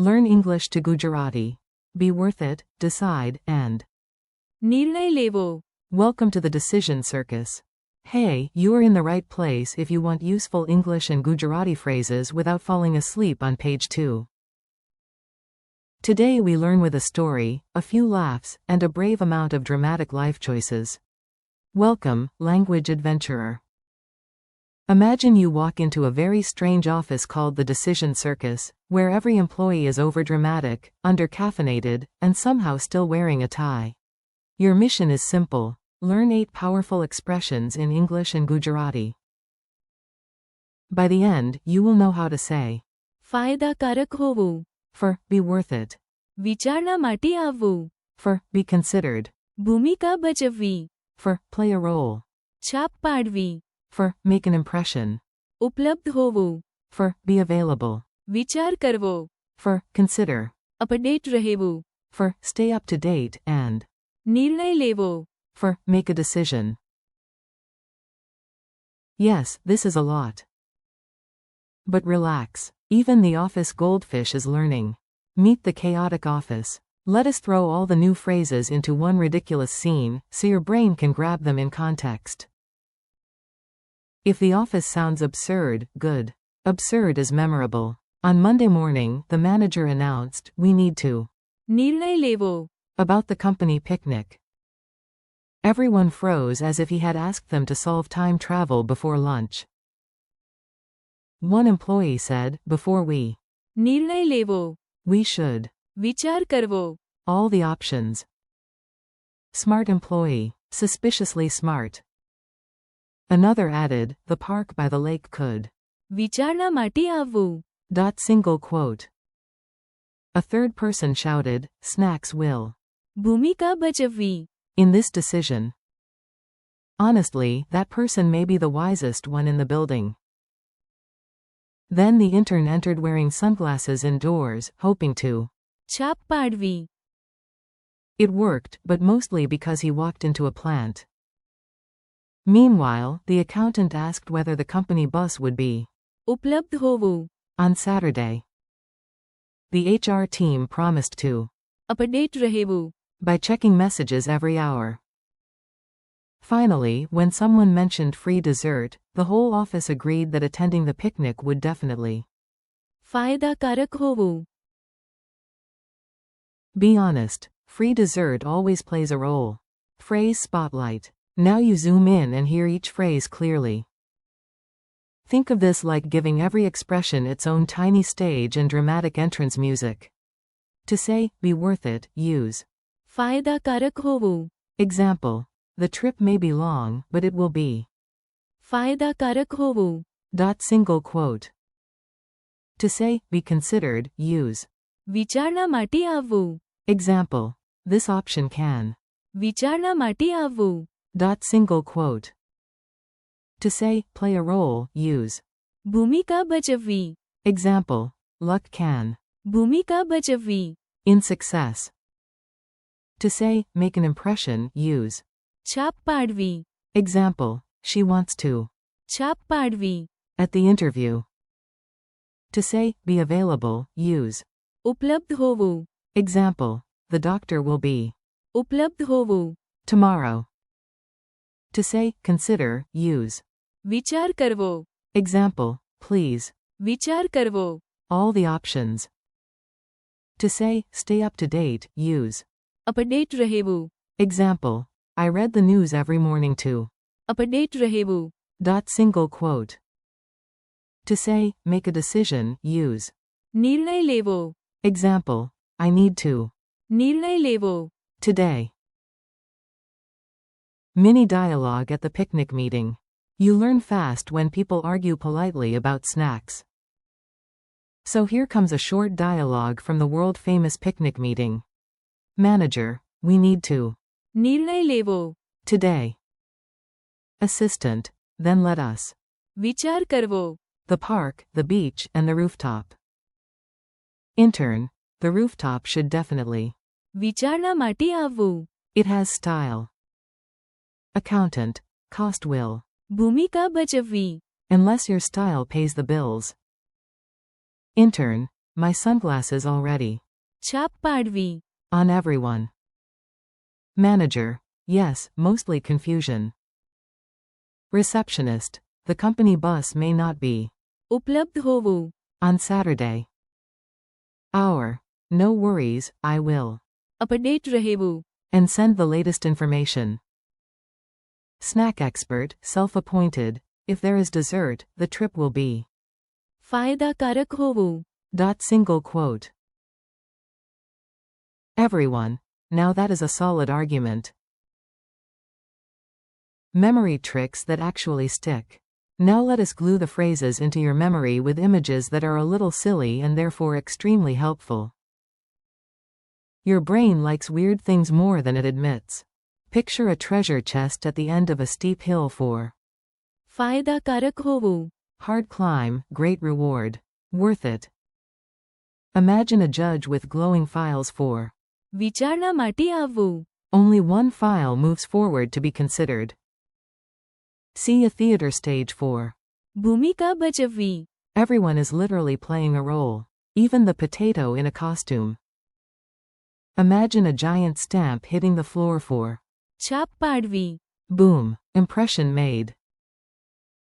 Learn English to Gujarati. Be worth it, decide, and નિર્ણય લેવો. welcome to the decision circus. Hey, you are in the right place if you want useful English and Gujarati phrases without falling asleep on page 2. Today we learn with a story, a few laughs, and a brave amount of dramatic life choices. Welcome, language adventurer. Imagine you walk into a very strange office called the Decision Circus, where every employee is overdramatic, undercaffeinated, and somehow still wearing a tie. Your mission is simple: learn 8 powerful expressions in English and Gujarati. By the end, you will know how to say, ફાયદાકારક હોવું. for, be worth it, વિચારણા માટે આવવું. for, be considered, ભૂમિકા ભજવવી. for, play a role, છાપ પાડવી. for, make an impression, ઉપલબ્ધ હોવું. for, be available, વિચાર કરવો. for, consider, અપડેટ રહેવું. for, stay up to date, and નિર્ણય લેવો. for, make a decision. Yes, this is a lot. But relax. Even the office goldfish is learning. Meet the chaotic office. Let us throw all the new phrases into one ridiculous scene, so your brain can grab them in context. If the office sounds absurd, good. Absurd is memorable. On Monday morning, the manager announced, "We need to." નિર્ણય લેવો. About the company picnic. Everyone froze as if he had asked them to solve time travel before lunch. One employee said, "Before we." નિર્ણય લેવો. We should. વિચાર કરવો. All the options. Smart employee. Suspiciously smart. Another added, "The park by the lake could." વિચારણા માટે આવવું. Single quote. A third person shouted, "Snacks will." ભૂમિકા ભજવવી. In this decision. Honestly, that person may be the wisest one in the building. Then the intern entered wearing sunglasses indoors, hoping to. છાપ પાડવી. It worked, but mostly because he walked into a plant. Meanwhile, the accountant asked whether the company bus would be ઉપલબ્ધ હોવું. on Saturday. The HR team promised to, update રહેવું. by checking messages every hour. Finally, when someone mentioned free dessert, the whole office agreed that attending the picnic would definitely. ફાયદાકારક હોવું. Be honest. Free dessert always plays a role. Phrase spotlight. Now you zoom in and hear each phrase clearly. Think of this like giving every expression its own tiny stage and dramatic entrance music. To say, be worth it, use ફાયદાકારક હોવું. example. The trip may be long, but it will be. ફાયદાકારક હોવું. Single quote. To say, be considered, use વિચારણા માટે આવવું. example. This option can. વિચારણા માટે આવવું. Single quote. To say, play a role, use ભૂમિકા ભજવવી. example. Luck can. ભૂમિકા ભજવવી. In success. To say, make an impression, use છાપ પાડવી. example. She wants to. છાપ પાડવી. At the interview. To say, be available, use ઉપલબ્ધ હોવું. example. The doctor will be ઉપલબ્ધ હોવું. tomorrow. To say, consider, use વિચાર કરવો. example. Please. વિચાર કરવો. All the options. To say, stay up to date, use update રહેવું. example. I read the news every morning too. Update રહેવું. Single quote. To say, make a decision, use નિર્ણય લેવો. example. I need to. નિર્ણય લેવો. Today. Mini dialogue at the picnic meeting. You learn fast when people argue politely about snacks. So here comes a short dialogue from the world-famous picnic meeting. Manager, we need to. નિર્ણય લેવો. Today. Assistant, then let us. વિચાર કરવો. The park, the beach, and the rooftop. Intern, the rooftop should definitely. વિચારણા માટે આવવું. It has style. Accountant, cost will. ભૂમિકા ભજવવી. Unless your style pays the bills. Intern, My sunglasses already. छाप Padvi. On everyone. Manager. Yes, mostly confusion. Receptionist. The company bus may not be. उपलब्ध होवो. On Saturday. Hour. No worries, I will. Update रहेवो. And send the latest information. Snack expert, self-appointed. If there is dessert, the trip will be. फायदाकारक होवो. Single quote. Everyone. Now that is a solid argument. Memory tricks that actually stick. Now let us glue the phrases into your memory with images that are a little silly and therefore extremely helpful. Your brain likes weird things more than it admits. Picture a treasure chest at the end of a steep hill for. फायदाकारक होवो. Hard climb, great reward. Worth it. Imagine a judge with glowing files for. વિચારણા માટે આવવું. Only one file moves forward to be considered. See a theater stage for. ભૂમિકા ભજવવી. Everyone is literally playing a role. Even the potato in a costume. Imagine a giant stamp hitting the floor for. છાપ પાડવી. Boom. Impression made.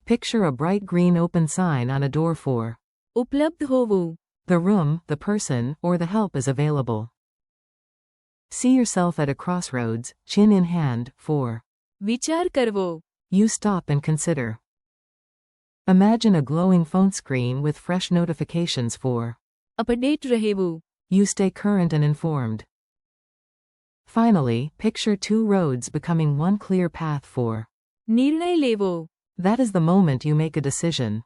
Picture a bright green open sign on a door for. ઉપલબ્ધ હોવું. The room, the person, or the help is available. See yourself at a crossroads, chin in hand, for. વિચાર કરવો. You stop and consider. Imagine a glowing phone screen with fresh notifications for. Update रहेवो. You stay current and informed. Finally, picture two roads becoming one clear path for. નિર્ણય લેવો. That is the moment you make a decision.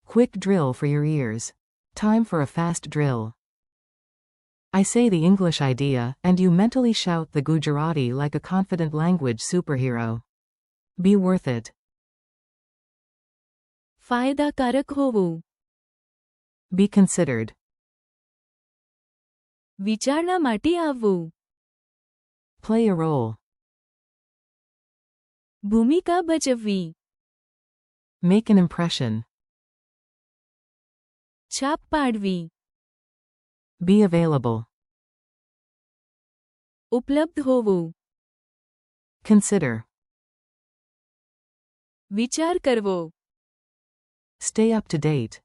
Quick drill for your ears. Time for a fast drill. I say the English idea, and you mentally shout the Gujarati like a confident language superhero. Be worth it. फायदाकारक होवो. Be considered. વિચારણા માટે આવવું. Play a role. ભૂમિકા ભજવવી. Make an impression. છાપ પાડવી. Be available. ઉપલબ્ધ હોવું. Consider. વિચાર કરવો. Stay up to date.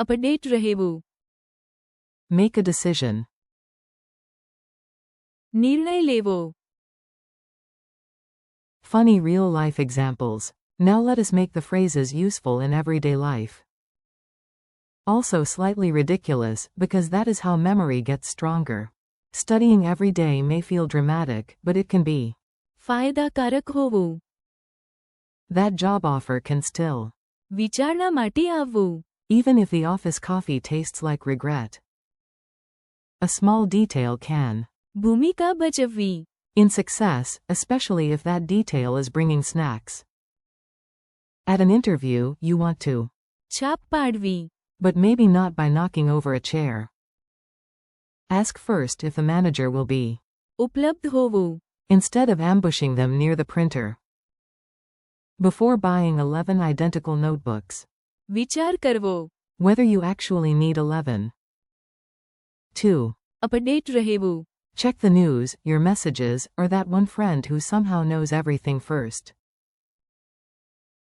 Update रहेवो. Make a decision. निर्णय लेवो. Funny real-life examples. Now let us make the phrases useful in everyday life. Also slightly ridiculous, because that is how memory gets stronger. Studying every day may feel dramatic, but it can be. फायदाकारक હોવું. That job offer can still. વિચારણા માટે આવવું. Even if the office coffee tastes like regret. A small detail can. ભૂમિકા ભજવવી. In success, especially if that detail is bringing snacks. At an interview, you want to. છાપ પાડવી. But maybe not by knocking over a chair. Ask first if the manager will be. ઉપલબ્ધ હોવું. Instead of ambushing them near the printer. Before buying 11 identical notebooks. વિચાર કરવો. Whether you actually need 11. 2. Update रहेवो. Check the news, your messages, or that one friend who somehow knows everything first.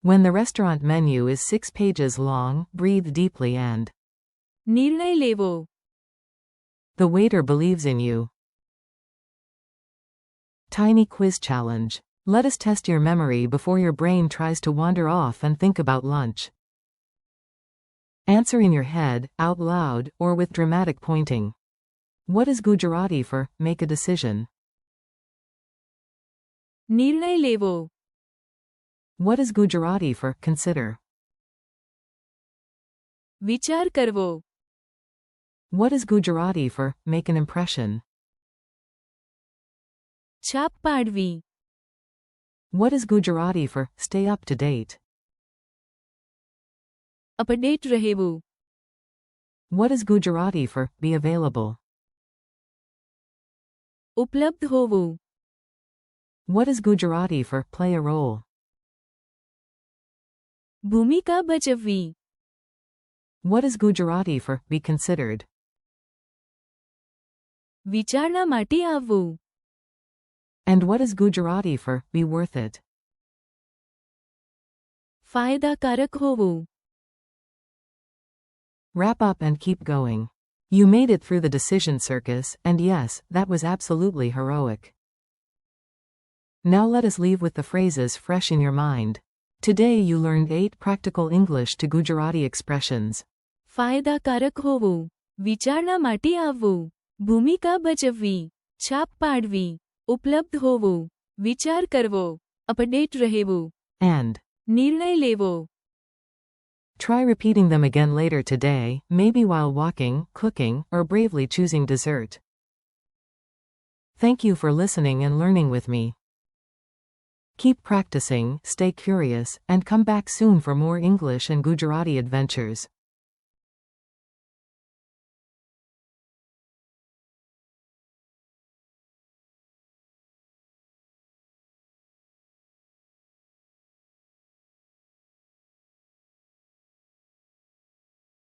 When the restaurant menu is 6 pages long, breathe deeply and. निर्णय लेवो. The waiter believes in you. Tiny quiz challenge. Let us test your memory before your brain tries to wander off and think about lunch. Answer in your head, out loud, or with dramatic pointing. What is Gujarati for? Make a decision. निर्णय लेवो. What is Gujarati for? Consider. વિચાર કરવો. What is Gujarati for? Make an impression. છાપ પાડવી. What is Gujarati for? Stay up to date. Update रहेवो. What is Gujarati for? Be available. उपलब्ध होवो. What is Gujarati for? Play a role. ભૂમિકા ભજવવી. What is Gujarati for be considered? વિચારણા માટે આવવું. And what is Gujarati for be worth it? ફાયદાકારક હોવું. Wrap up and keep going. You made it through the decision circus, and yes, that was absolutely heroic. Now let us leave with the phrases fresh in your mind. Today you learned 8 practical English to Gujarati expressions. ફાયદાકારક હોવું. વિચારણા માટે આવવું. ભૂમિકા ભજવવી. છાપ પાડવી. ઉપલબ્ધ હોવું. વિચાર કરવો. અપડેટ રહેવું. And નિર્ણય લેવો. try repeating them again later today, maybe while walking, cooking, or bravely choosing dessert. Thank you for listening and learning with me. Keep practicing, stay curious, and come back soon for more English and Gujarati adventures.